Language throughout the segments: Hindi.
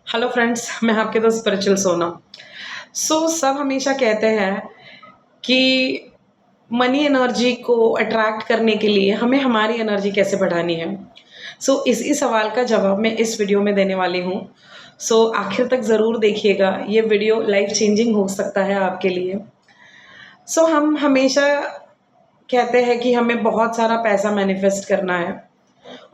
हेलो फ्रेंड्स, मैं आपके दोस्त स्पिरिचुअल सोना। सब हमेशा कहते हैं कि मनी एनर्जी को अट्रैक्ट करने के लिए हमें हमारी एनर्जी कैसे बढ़ानी है। इसी सवाल का जवाब मैं इस वीडियो में देने वाली हूँ। आखिर तक ज़रूर देखिएगा, ये वीडियो लाइफ चेंजिंग हो सकता है आपके लिए। हम हमेशा कहते हैं कि हमें बहुत सारा पैसा मैनिफेस्ट करना है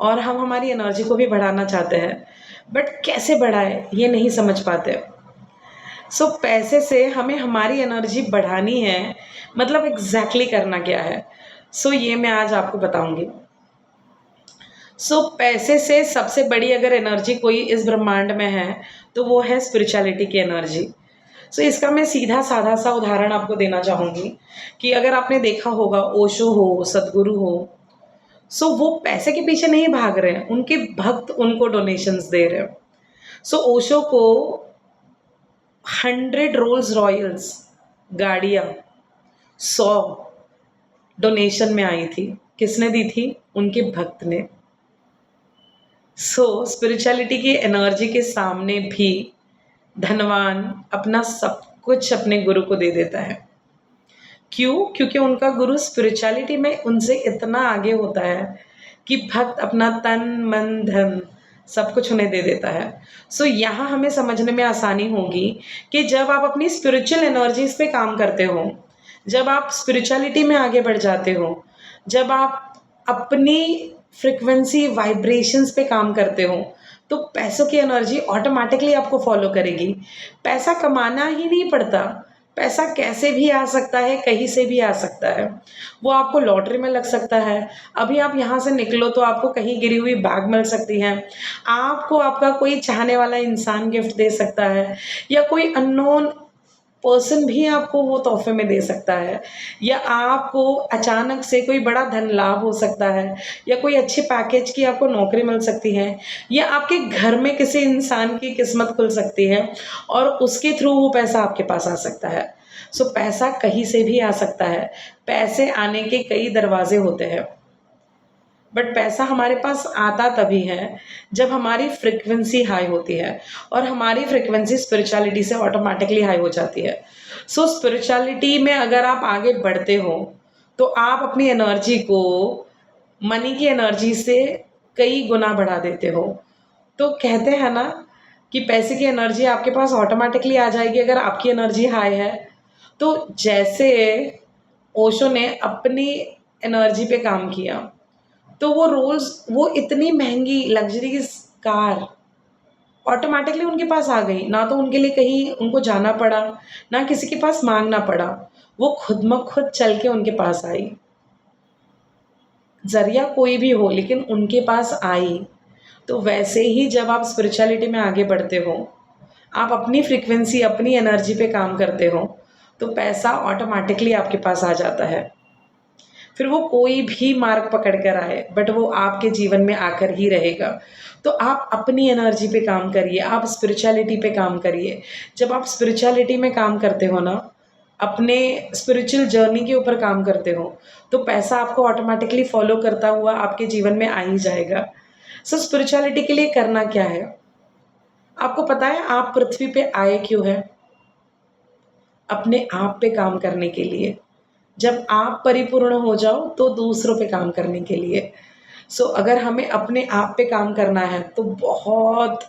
और हम हमारी एनर्जी को भी बढ़ाना चाहते हैं, बट कैसे बढ़ाए ये नहीं समझ पाते। पैसे से हमें हमारी एनर्जी बढ़ानी है, मतलब एग्जैक्टली करना क्या है। ये मैं आज आपको बताऊंगी। पैसे से सबसे बड़ी अगर एनर्जी कोई इस ब्रह्मांड में है तो वो है स्पिरिचुअलिटी की एनर्जी। इसका मैं सीधा साधा सा उदाहरण आपको देना चाहूंगी कि अगर आपने देखा होगा, ओशो हो, सदगुरु हो, वो पैसे के पीछे नहीं भाग रहे हैं, उनके भक्त उनको डोनेशंस दे रहे हैं। ओशो को 100 रोल्स रॉयल्स गाड़ियां 100 डोनेशन में आई थी। किसने दी थी? उनके भक्त ने। स्पिरिचुअलिटी की एनर्जी के सामने भी धनवान अपना सब कुछ अपने गुरु को दे देता है। क्यों? क्योंकि उनका गुरु स्पिरिचुअलिटी में उनसे इतना आगे होता है कि भक्त अपना तन मन धन सब कुछ उन्हें दे देता है। यहाँ हमें समझने में आसानी होगी कि जब आप अपनी स्पिरिचुअल एनर्जीज पे काम करते हो, जब आप स्पिरिचुअलिटी में आगे बढ़ जाते हो, जब आप अपनी फ्रिक्वेंसी वाइब्रेशंस पे काम करते हो, तो पैसों की एनर्जी ऑटोमेटिकली आपको फॉलो करेगी। पैसा कमाना ही नहीं पड़ता, पैसा कैसे भी आ सकता है, कहीं से भी आ सकता है। वो आपको लॉटरी में लग सकता है। अभी आप यहाँ से निकलो तो आपको कहीं गिरी हुई बैग मिल सकती है। आपको आपका कोई चाहने वाला इंसान गिफ्ट दे सकता है, या कोई अननोन पर्सन भी आपको वो तोहफे में दे सकता है, या आपको अचानक से कोई बड़ा धन लाभ हो सकता है, या कोई अच्छे पैकेज की आपको नौकरी मिल सकती है, या आपके घर में किसी इंसान की किस्मत खुल सकती है और उसके थ्रू वो पैसा आपके पास आ सकता है। पैसा कहीं से भी आ सकता है। पैसे आने के कई दरवाजे होते हैं, बट पैसा हमारे पास आता तभी है जब हमारी फ्रिक्वेंसी हाई होती है, और हमारी फ्रिक्वेंसी स्पिरिचुअलिटी से ऑटोमेटिकली हाई हो जाती है। स्पिरिचुअलिटी में अगर आप आगे बढ़ते हो तो आप अपनी एनर्जी को मनी की एनर्जी से कई गुना बढ़ा देते हो। तो कहते हैं ना कि पैसे की एनर्जी आपके पास ऑटोमेटिकली आ जाएगी अगर आपकी एनर्जी हाई है। तो जैसे ओशो ने अपनी एनर्जी पे काम किया, तो वो इतनी महंगी लग्जरी कार ऑटोमेटिकली उनके पास आ गई। ना तो उनके लिए कहीं उनको जाना पड़ा, ना किसी के पास मांगना पड़ा, वो खुद म खुद चल के उनके पास आई। जरिया कोई भी हो, लेकिन उनके पास आई। तो वैसे ही जब आप स्पिरिचुअलिटी में आगे बढ़ते हो, आप अपनी फ्रीक्वेंसी अपनी एनर्जी पे काम करते हो, तो पैसा ऑटोमेटिकली आपके पास आ जाता है। फिर वो कोई भी मार्ग पकड़ कर आए, बट वो आपके जीवन में आकर ही रहेगा। तो आप अपनी एनर्जी पे काम करिए, आप स्पिरिचुअलिटी पे काम करिए। जब आप स्पिरिचुअलिटी में काम करते हो ना, अपने स्पिरिचुअल जर्नी के ऊपर काम करते हो, तो पैसा आपको ऑटोमेटिकली फॉलो करता हुआ आपके जीवन में आ ही जाएगा। स्पिरिचुअलिटी के लिए करना क्या है? आपको पता है आप पृथ्वी पे आए क्यों है? अपने आप पे काम करने के लिए। जब आप परिपूर्ण हो जाओ तो दूसरों पे काम करने के लिए। अगर हमें अपने आप पे काम करना है तो बहुत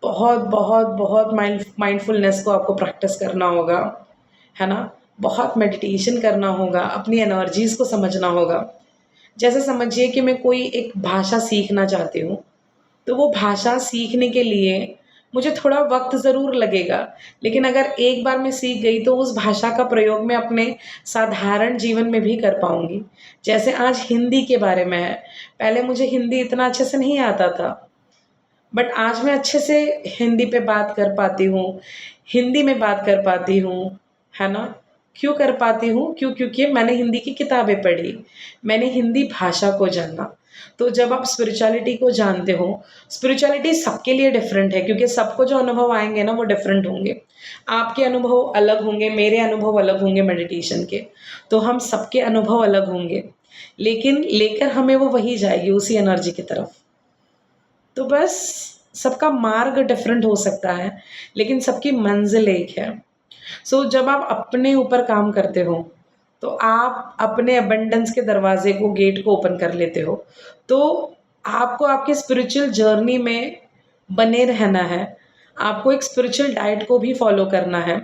बहुत बहुत बहुत माइंडफुलनेस को आपको प्रैक्टिस करना होगा, है ना। बहुत मेडिटेशन करना होगा, अपनी एनर्जीज को समझना होगा। जैसे समझिए कि मैं कोई एक भाषा सीखना चाहती हूँ, तो वो भाषा सीखने के लिए मुझे थोड़ा वक्त ज़रूर लगेगा, लेकिन अगर एक बार मैं सीख गई तो उस भाषा का प्रयोग मैं अपने साधारण जीवन में भी कर पाऊँगी। जैसे आज हिंदी के बारे में है, पहले मुझे हिंदी इतना अच्छे से नहीं आता था, बट आज मैं अच्छे से हिंदी पे बात कर पाती हूँ, हिंदी में बात कर पाती हूँ, है ना। क्यों कर पाती हूँ? क्योंकि मैंने हिंदी की किताबें पढ़ी, मैंने हिंदी भाषा को जाना। तो जब आप स्पिरिचुअलिटी को जानते हो, स्पिरिचुअलिटी सबके लिए डिफरेंट है, क्योंकि सबको जो अनुभव आएँगे ना वो डिफरेंट होंगे। आपके अनुभव अलग होंगे, मेरे अनुभव अलग होंगे मेडिटेशन के, तो हम सबके अनुभव अलग होंगे, लेकिन लेकर हमें वो वही जाएगी, उसी एनर्जी की तरफ। तो बस सबका मार्ग डिफरेंट हो सकता है, लेकिन सबकी मंजिल एक है। सो जब आप अपने ऊपर काम करते हो, तो आप अपने अबंडेंस के दरवाजे को, गेट को ओपन कर लेते हो। तो आपको आपकी स्पिरिचुअल जर्नी में बने रहना है। आपको एक स्पिरिचुअल डाइट को भी फॉलो करना है।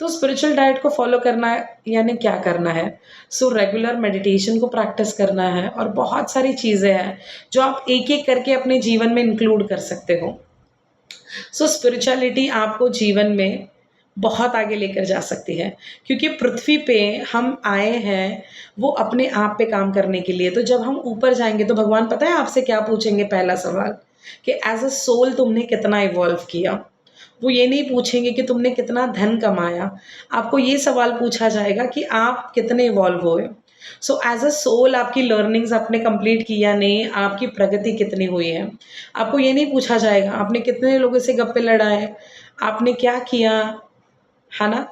तो स्पिरिचुअल डाइट को फॉलो करना यानी क्या करना है? सो रेगुलर मेडिटेशन को प्रैक्टिस करना है, और बहुत सारी चीज़ें हैं जो आप एक-एक करके अपने जीवन में इंक्लूड कर सकते हो। सो स्पिरिचुअलिटी आपको जीवन में बहुत आगे लेकर जा सकती है, क्योंकि पृथ्वी पे हम आए हैं वो अपने आप पे काम करने के लिए। तो जब हम ऊपर जाएँगे तो भगवान पता है आपसे क्या पूछेंगे? पहला सवाल कि एज़ अ सोल तुमने कितना इवॉल्व किया? वो ये नहीं पूछेंगे कि तुमने कितना धन कमाया। आपको ये सवाल पूछा जाएगा कि आप कितने इवॉल्व हुए। सो एज़ अ सोल आपकी लर्निंग्स आपने कंप्लीट की या नहीं, आपकी प्रगति कितनी हुई है। आपको ये नहीं पूछा जाएगा आपने कितने लोगों से गप्पे लड़ाए, आपने क्या किया, है ना?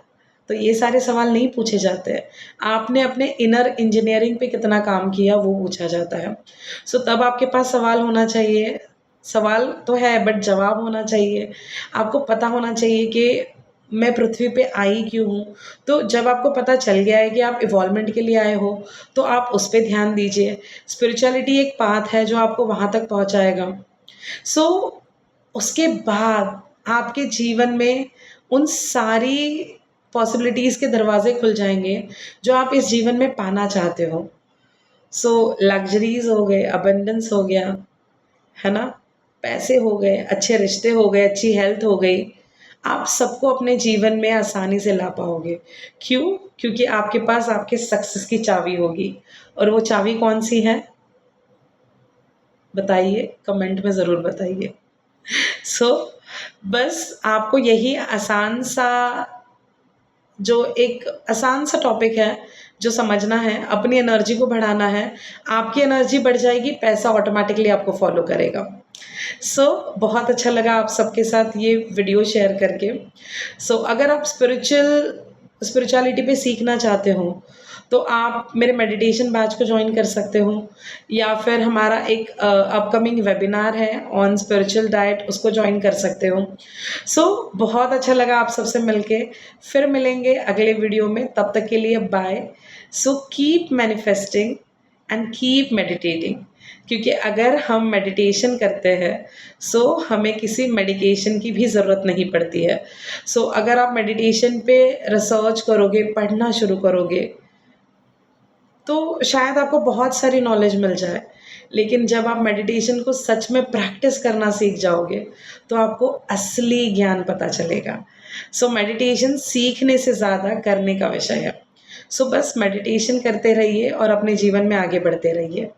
तो ये सारे सवाल नहीं पूछे जाते हैं। आपने अपने इनर इंजीनियरिंग पे कितना काम किया, वो पूछा जाता है। सो तब आपके पास सवाल होना चाहिए। सवाल तो है बट जवाब होना चाहिए। आपको पता होना चाहिए कि मैं पृथ्वी पे आई क्यों हूँ? तो जब आपको पता चल गया है कि आप इवॉल्वमेंट के लिए आए हो, तो आप उस पे ध्यान दीजिए। स्पिरिचुअलिटी एक पाथ है जो आपको वहाँ तक पहुँचाएगा। सो उसके बाद आपके जीवन में उन सारी पॉसिबिलिटीज़ के दरवाज़े खुल जाएँगे, जो आप इस जीवन में पाना चाहते हो। सो लग्ज़रीज़ हो गए, अबंडेंस हो गया, है ना? पैसे हो गए, अच्छे रिश्ते हो गए, अच्छी हेल्थ हो गई। आप सबको अपने जीवन में आसानी से ला पाओगे। क्यों? क्योंकि आपके पास आपके सक्सेस की चाबी होगी, और वो चाबी कौन-सी है? बताइए, कमेंट में ज़रूर बताइए। सो बस आपको यही आसान सा, जो एक आसान सा टॉपिक है, जो समझना है, अपनी एनर्जी को बढ़ाना है। आपकी एनर्जी बढ़ जाएगी, पैसा ऑटोमैटिकली आपको फ़ॉलो करेगा। बहुत अच्छा लगा आप सबके साथ ये वीडियो शेयर करके। अगर आप स्पिरिचुअलिटी पे सीखना चाहते हो, तो आप मेरे मेडिटेशन बैच को जॉइन कर सकते हो, या फिर हमारा एक अपकमिंग वेबिनार है ऑन स्पिरिचुअल डाइट, उसको जॉइन कर सकते हो। बहुत अच्छा लगा आप सबसे मिलके। फिर मिलेंगे अगले वीडियो में, तब तक के लिए bye. Keep manifesting and keep meditating, क्योंकि अगर हम मेडिटेशन करते हैं, हमें किसी मेडिकेशन की भी ज़रूरत नहीं पड़ती है। अगर आप मेडिटेशन पे रिसर्च करोगे, पढ़ना शुरू करोगे, तो शायद आपको बहुत सारी नॉलेज मिल जाए, लेकिन जब आप मेडिटेशन को सच में प्रैक्टिस करना सीख जाओगे, तो आपको असली ज्ञान पता चलेगा। मेडिटेशन सीखने से ज़्यादा करने का विषय है। बस मेडिटेशन करते रहिए और अपने जीवन में आगे बढ़ते रहिए।